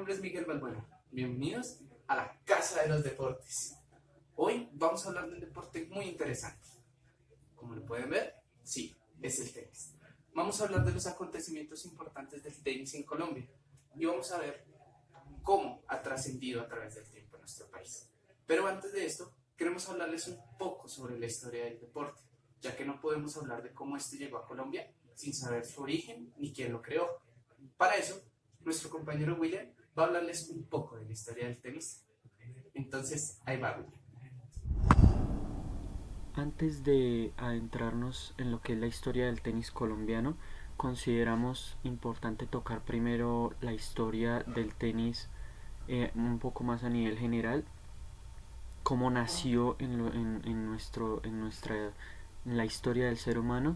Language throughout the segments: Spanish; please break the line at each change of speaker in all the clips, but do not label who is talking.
nombre es Miguel Balbuena. Bienvenidos a la Casa de los Deportes. Hoy vamos a hablar de un deporte muy interesante. Como lo pueden ver, sí, es el tenis. Vamos a hablar de los acontecimientos importantes del tenis en Colombia y vamos a ver cómo ha trascendido a través del tiempo en nuestro país. Pero antes de esto, queremos hablarles un poco sobre la historia del deporte, ya que no podemos hablar de cómo este llegó a Colombia sin saber su origen ni quién lo creó. Para eso, nuestro compañero William va a hablarles un poco de la historia del tenis. Entonces, ahí va William.
Antes de adentrarnos en lo que es la historia del tenis colombiano, consideramos importante tocar primero la historia del tenis un poco más a nivel general, cómo nació en la historia del ser humano.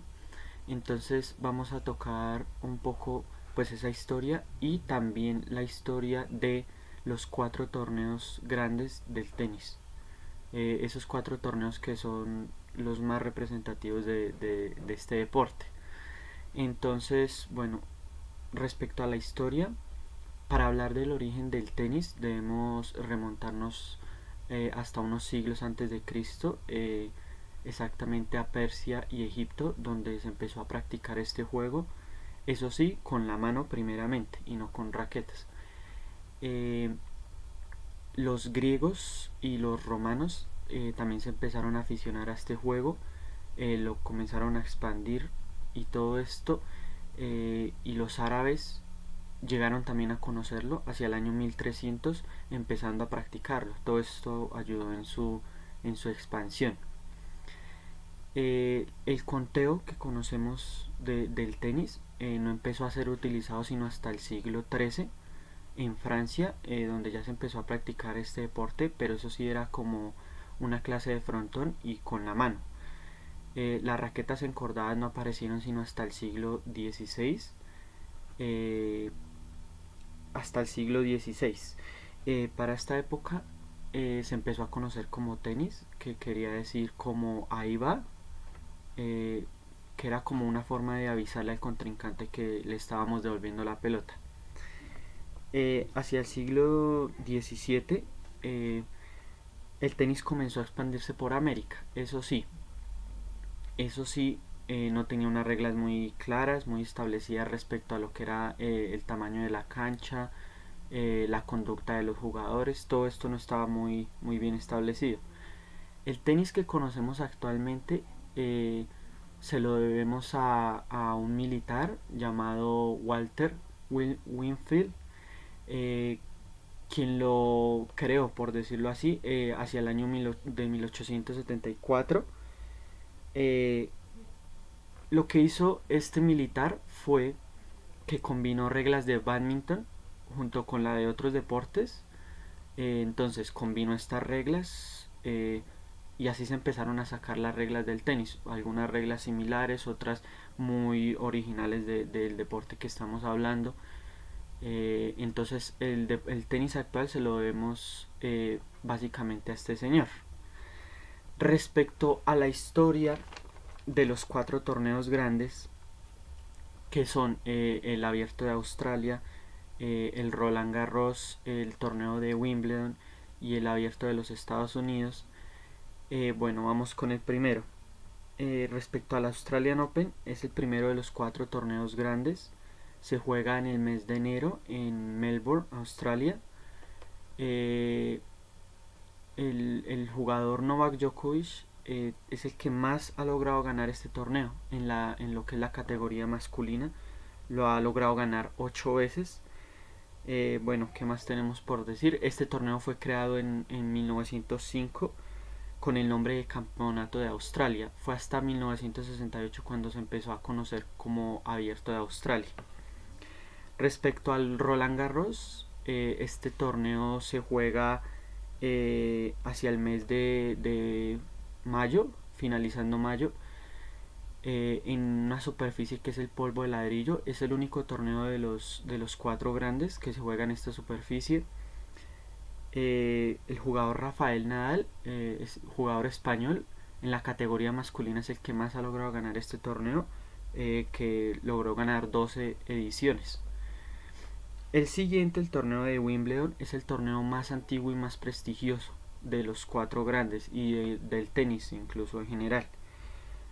Entonces vamos a tocar un poco pues esa historia y también la historia de los 4 torneos grandes del tenis. Esos 4 torneos que son los más representativos de este deporte. Entonces, bueno, respecto a la historia, para hablar del origen del tenis debemos remontarnos hasta unos siglos antes de Cristo, exactamente a Persia y Egipto, donde se empezó a practicar este juego, eso sí, con la mano primeramente y no con raquetas. Eh, los griegos y los romanos también se empezaron a aficionar a este juego, lo comenzaron a expandir y todo esto, y los árabes llegaron también a conocerlo hacia el año 1300, empezando a practicarlo. Todo esto ayudó en su expansión. El conteo que conocemos del tenis no empezó a ser utilizado sino hasta el siglo XIII en Francia, donde ya se empezó a practicar este deporte, pero eso sí era como una clase de frontón y con la mano. Las raquetas encordadas no aparecieron sino hasta el siglo XVI. Hasta el siglo XVI. Para esta época se empezó a conocer como tenis, que quería decir como ahí va, eh, que era como una forma de avisarle al contrincante que le estábamos devolviendo la pelota. Hacia el siglo XVII el tenis comenzó a expandirse por América. Eso sí, no tenía unas reglas muy claras, muy establecidas respecto a lo que era el tamaño de la cancha, la conducta de los jugadores. Todo esto no estaba muy bien establecido. El tenis que conocemos actualmente se lo debemos a un militar llamado Walter Winfield, eh, quien lo creó, por decirlo así, hacia el año de 1874. Eh, lo que hizo este militar fue que combinó reglas de badminton junto con la de otros deportes. Entonces combinó estas reglas, y así se empezaron a sacar las reglas del tenis. Algunas reglas similares, otras muy originales del deporte que estamos hablando. Entonces el tenis actual se lo debemos básicamente a este señor. Respecto a la historia de los 4 torneos grandes, que son el Abierto de Australia, el Roland Garros, el torneo de Wimbledon y el Abierto de los Estados Unidos. Bueno, vamos con el primero. Respecto al Australian Open, es el primero de los 4 torneos grandes. Se juega en el mes de enero en Melbourne, Australia. Eh, el jugador Novak Djokovic es el que más ha logrado ganar este torneo en lo que es la categoría masculina. Lo ha logrado ganar 8 veces. Bueno, ¿qué más tenemos por decir? Este torneo fue creado en 1905 con el nombre de Campeonato de Australia. Fue hasta 1968 cuando se empezó a conocer como Abierto de Australia. Respecto al Roland Garros, este torneo se juega hacia el mes de mayo, finalizando mayo, en una superficie que es el polvo de ladrillo. Es el único torneo de los 4 grandes que se juega en esta superficie. El jugador Rafael Nadal, es jugador español, en la categoría masculina es el que más ha logrado ganar este torneo, que logró ganar 12 ediciones. El siguiente, el torneo de Wimbledon, es el torneo más antiguo y más prestigioso de los cuatro grandes y del tenis incluso en general.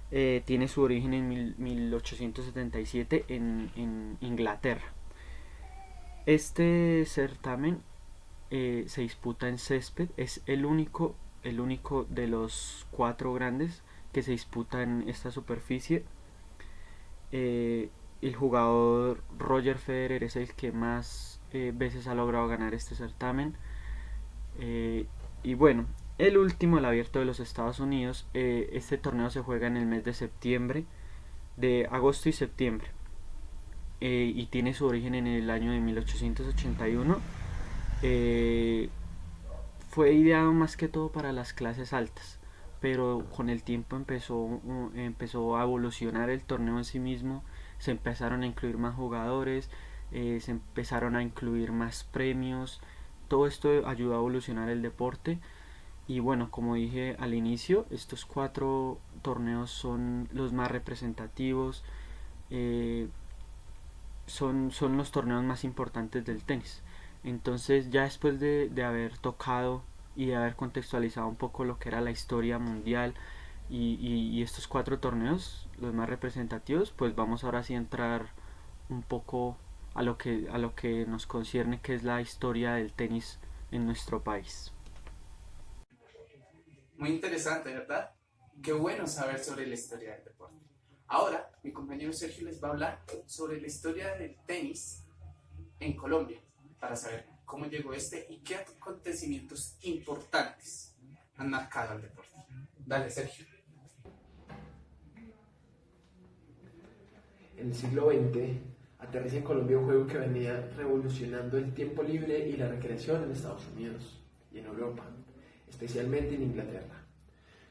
Tiene su origen en 1877 en Inglaterra. Este certamen se disputa en césped, es el único de los cuatro grandes que se disputa en esta superficie. El jugador Roger Federer es el que más veces ha logrado ganar este certamen. Y bueno, el último, el Abierto de los Estados Unidos, este torneo se juega en el mes de septiembre, de agosto y septiembre, y tiene su origen en el año de 1881. Fue ideado más que todo para las clases altas, pero con el tiempo empezó a evolucionar el torneo en sí mismo, se empezaron a incluir más jugadores, se empezaron a incluir más premios, todo esto ayudó a evolucionar el deporte. Y bueno, como dije al inicio, estos cuatro torneos son los más representativos, eh, son los torneos más importantes del tenis. Entonces ya después de haber tocado y de haber contextualizado un poco lo que era la historia mundial y estos cuatro torneos, los más representativos, pues vamos ahora sí a entrar un poco a lo que nos concierne, que es la historia del tenis en nuestro país.
Muy interesante, ¿verdad? Qué bueno saber sobre la historia del deporte. Ahora, mi compañero Sergio les va a hablar sobre la historia del tenis en Colombia, para saber cómo llegó este y qué acontecimientos importantes han marcado al deporte. Dale, Sergio.
En el siglo XX aterriza en Colombia un juego que venía revolucionando el tiempo libre y la recreación en Estados Unidos y en Europa, especialmente en Inglaterra.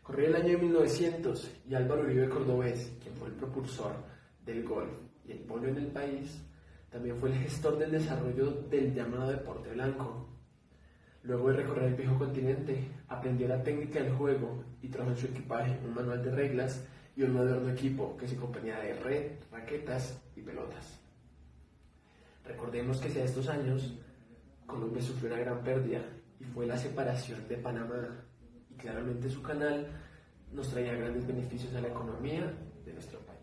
Corría el año de 1900 y Álvaro Uribe Cordobés, quien fue el propulsor del golf y el polo en el país, también fue el gestor del desarrollo del llamado deporte blanco. Luego de recorrer el viejo continente, aprendió la técnica del juego y trajo en su equipaje un manual de reglas y un moderno equipo que se componía de red, raquetas y pelotas. Recordemos que hacia estos años, Colombia sufrió una gran pérdida y fue la separación de Panamá, y claramente su canal nos traía grandes beneficios a la economía de nuestro país.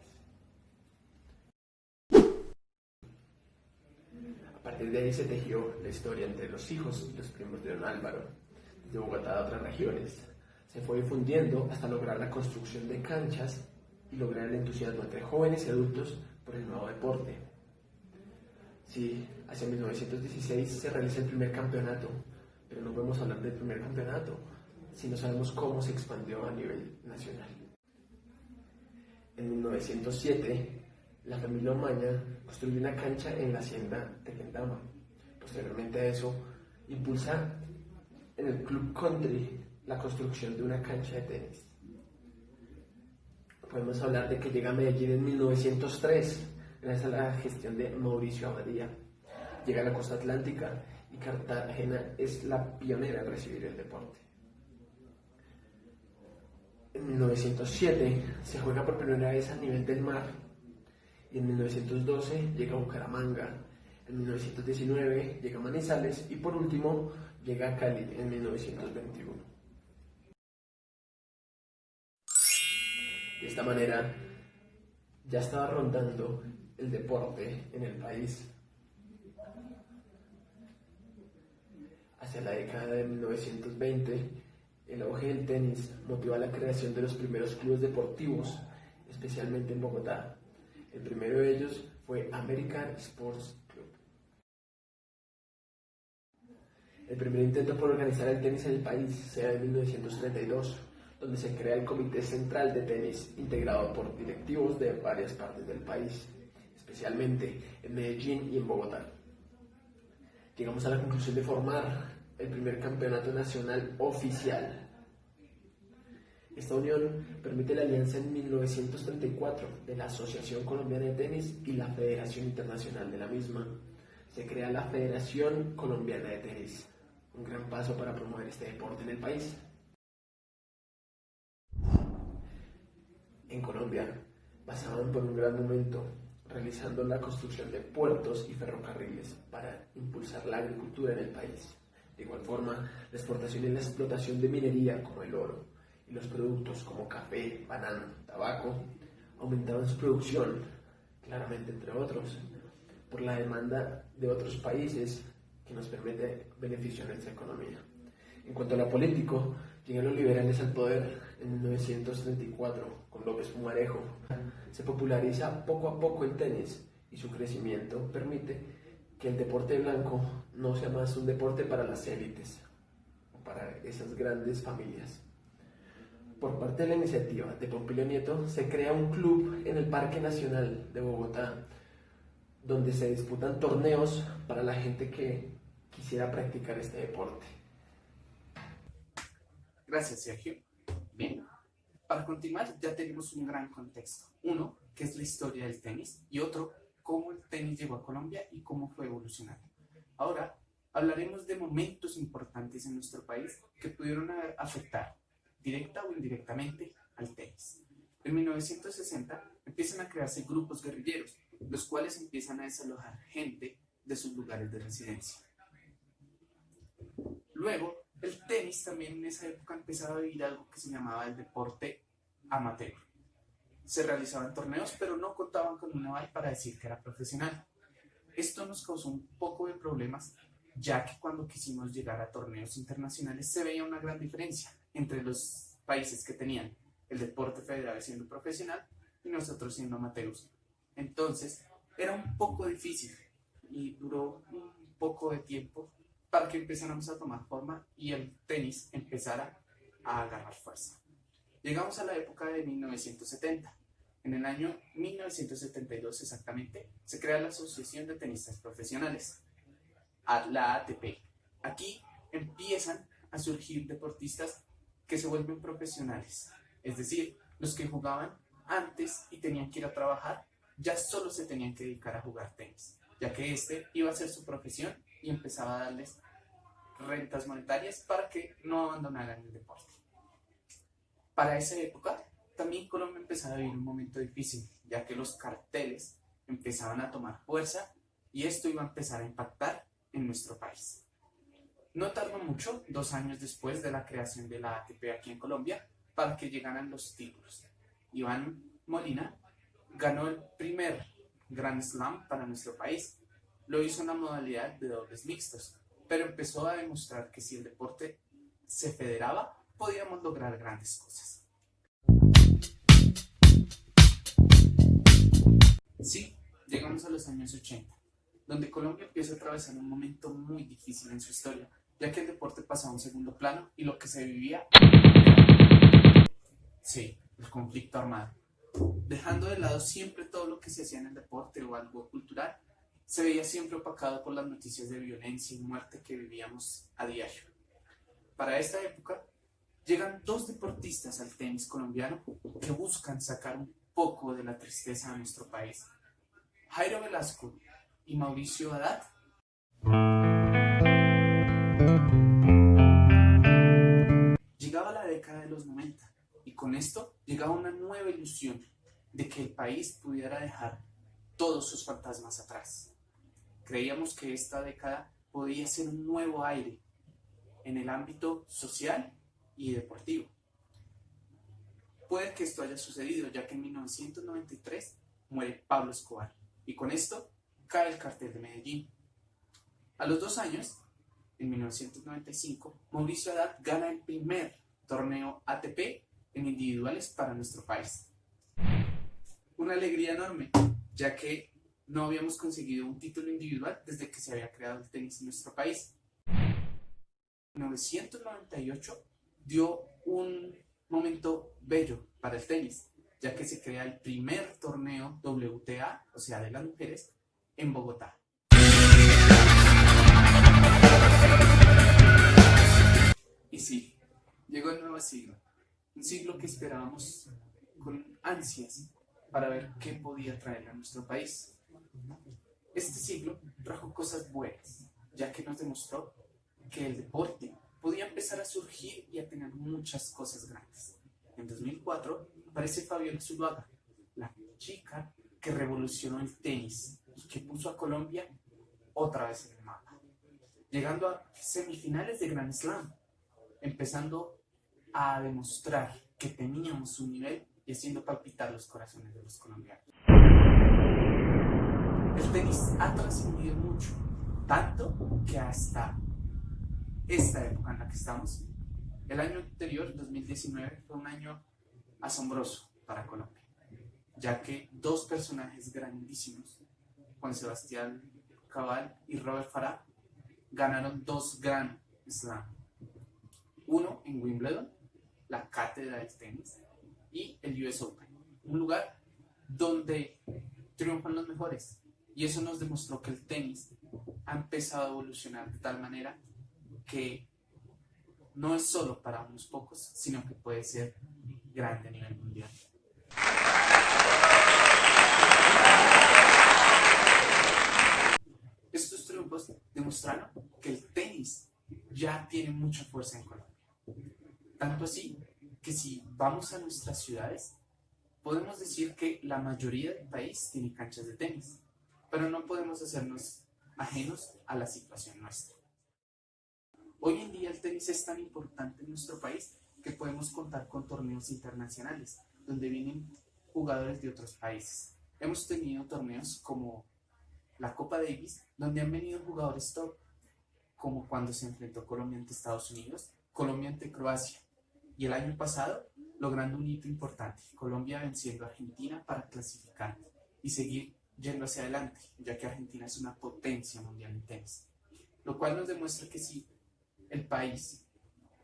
A partir de ahí se tejió la historia entre los hijos y los primos de don Álvaro, desde Bogotá a otras regiones. Se fue difundiendo hasta lograr la construcción de canchas y lograr el entusiasmo entre jóvenes y adultos por el nuevo deporte. Sí, hacia 1916 se realiza el primer campeonato, pero no podemos hablar del primer campeonato si no sabemos cómo se expandió a nivel nacional. En 1907, la familia Omaña construyó una cancha en la hacienda de Kendama. Posteriormente a eso, impulsa en el Club Country la construcción de una cancha de tenis. Podemos hablar de que llega a Medellín en 1903, gracias a la gestión de Mauricio Abadía. Llega a la costa atlántica y Cartagena es la pionera en recibir el deporte. En 1907 se juega por primera vez a nivel del mar y en 1912 llega a Bucaramanga, en 1919 llega a Manizales y por último llega a Cali en 1921. De esta manera ya estaba rondando el deporte en el país. Hacia la década de 1920, el auge del tenis motivó a la creación de los primeros clubes deportivos, especialmente en Bogotá. El primero de ellos fue American Sports Club. El primer intento por organizar el tenis en el país se da en 1932, donde se crea el Comité Central de Tenis, integrado por directivos de varias partes del país, especialmente en Medellín y en Bogotá. Llegamos a la conclusión de formar el primer campeonato nacional oficial. Esta unión permite la alianza en 1934 de la Asociación Colombiana de Tenis y la Federación Internacional de la misma. Se crea la Federación Colombiana de Tenis, un gran paso para promover este deporte en el país. En Colombia pasaban por un gran momento realizando la construcción de puertos y ferrocarriles para impulsar la agricultura en el país. De igual forma, la exportación y la explotación de minería como el oro y los productos como café, banano, tabaco aumentaban su producción, claramente entre otros, por la demanda de otros países que nos permite beneficiar nuestra economía. En cuanto a lo político, llegan los liberales al poder en 1934 con López Pumarejo. Se populariza poco a poco el tenis y su crecimiento permite que el deporte blanco no sea más un deporte para las élites o para esas grandes familias. Por parte de la iniciativa de Pompilio Nieto se crea un club en el Parque Nacional de Bogotá donde se disputan torneos para la gente que quisiera practicar este deporte.
Gracias, Sergio. Bien, para continuar ya tenemos un gran contexto. Uno, que es la historia del tenis, y otro, cómo el tenis llegó a Colombia y cómo fue evolucionando. Ahora hablaremos de momentos importantes en nuestro país que pudieron afectar directa o indirectamente al tenis. En 1960 empiezan a crearse grupos guerrilleros, los cuales empiezan a desalojar gente de sus lugares de residencia. Luego, el tenis también en esa época empezaba a vivir algo que se llamaba el deporte amateur. Se realizaban torneos, pero no contaban con un aval para decir que era profesional. Esto nos causó un poco de problemas, ya que cuando quisimos llegar a torneos internacionales se veía una gran diferencia entre los países que tenían el deporte federal siendo profesional y nosotros siendo amateurs. Entonces, era un poco difícil y duró un poco de tiempo para que empezáramos a tomar forma y el tenis empezara a agarrar fuerza. Llegamos a la época de 1970. En el año 1972 exactamente, se crea la Asociación de Tenistas Profesionales, la ATP. Aquí empiezan a surgir deportistas que se vuelven profesionales, es decir, los que jugaban antes y tenían que ir a trabajar, ya solo se tenían que dedicar a jugar tenis, ya que este iba a ser su profesión y empezaba a darles rentas monetarias para que no abandonaran el deporte. Para esa época, también Colombia empezaba a vivir un momento difícil, ya que los carteles empezaban a tomar fuerza y esto iba a empezar a impactar en nuestro país. No tardó mucho, 2 años después de la creación de la ATP aquí en Colombia, para que llegaran los títulos. Iván Molina ganó el primer Grand Slam para nuestro país. Lo hizo en la modalidad de dobles mixtos, pero empezó a demostrar que si el deporte se federaba, podíamos lograr grandes cosas. Sí, llegamos a los años 80, donde Colombia empieza a atravesar un momento muy difícil en su historia, ya que el deporte pasaba a un segundo plano y lo que se vivía sí, el conflicto armado. Dejando de lado siempre todo lo que se hacía en el deporte o algo cultural, se veía siempre opacado por las noticias de violencia y muerte que vivíamos a diario. Para esta época, llegan 2 deportistas al tenis colombiano que buscan sacar un poco de la tristeza a nuestro país. Jairo Velasco y Mauricio Haddad. Llegaba la década de los 90 y con esto llegaba una nueva ilusión de que el país pudiera dejar todos sus fantasmas atrás. Creíamos que esta década podía ser un nuevo aire en el ámbito social y deportivo. Puede que esto haya sucedido, ya que en 1993 muere Pablo Escobar y con esto cae el cartel de Medellín. A los 2 años, en 1995, Mauricio Haddad gana el primer torneo ATP en individuales para nuestro país. Una alegría enorme, ya que no habíamos conseguido un título individual desde que se había creado el tenis en nuestro país. En 1998 dio un momento bello para el tenis, ya que se crea el primer torneo WTA, o sea, de las mujeres, en Bogotá. Y sí, llegó el nuevo siglo, un siglo que esperábamos con ansias para ver qué podía traer a nuestro país. Este siglo trajo cosas buenas, ya que nos demostró que el deporte podía empezar a surgir y a tener muchas cosas grandes. En 2004 aparece Fabiola Zuluaga, la chica que revolucionó el tenis y que puso a Colombia otra vez en el mapa, llegando a semifinales de Grand Slam, empezando a demostrar que teníamos un nivel y haciendo palpitar los corazones de los colombianos. El tenis ha trascendido mucho, tanto que hasta esta época en la que estamos, el año anterior, 2019, fue un año asombroso para Colombia, ya que dos personajes grandísimos, Juan Sebastián Cabal y Robert Farah, ganaron 2 Grand Slam. Uno en Wimbledon, la cátedra del tenis, y el US Open, un lugar donde triunfan los mejores. Y eso nos demostró que el tenis ha empezado a evolucionar de tal manera que no es solo para unos pocos, sino que puede ser grande a nivel mundial. Estos triunfos demostraron que el tenis ya tiene mucha fuerza en Colombia. Tanto así que si vamos a nuestras ciudades, podemos decir que la mayoría del país tiene canchas de tenis, pero no podemos hacernos ajenos a la situación nuestra. Hoy en día el tenis es tan importante en nuestro país que podemos contar con torneos internacionales, donde vienen jugadores de otros países. Hemos tenido torneos como la Copa Davis, donde han venido jugadores top, como cuando se enfrentó Colombia ante Estados Unidos, Colombia ante Croacia, y el año pasado logrando un hito importante, Colombia venciendo a Argentina para clasificar y seguir yendo hacia adelante, ya que Argentina es una potencia mundial en tenis, lo cual nos demuestra que si el país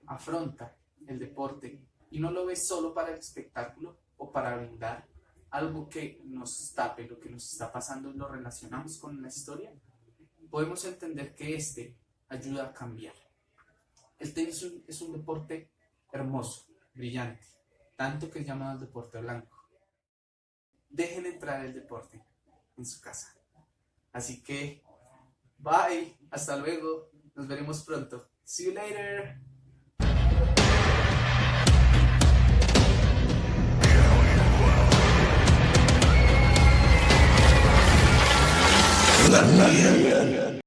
afronta el deporte y no lo ve solo para el espectáculo o para brindar algo que nos tape lo que nos está pasando y lo relacionamos con la historia, podemos entender que este ayuda a cambiar. El tenis es un deporte hermoso, brillante, tanto que es llamado el deporte blanco. Dejen entrar el deporte en su casa. Así que, bye, hasta luego, nos veremos pronto. See you later.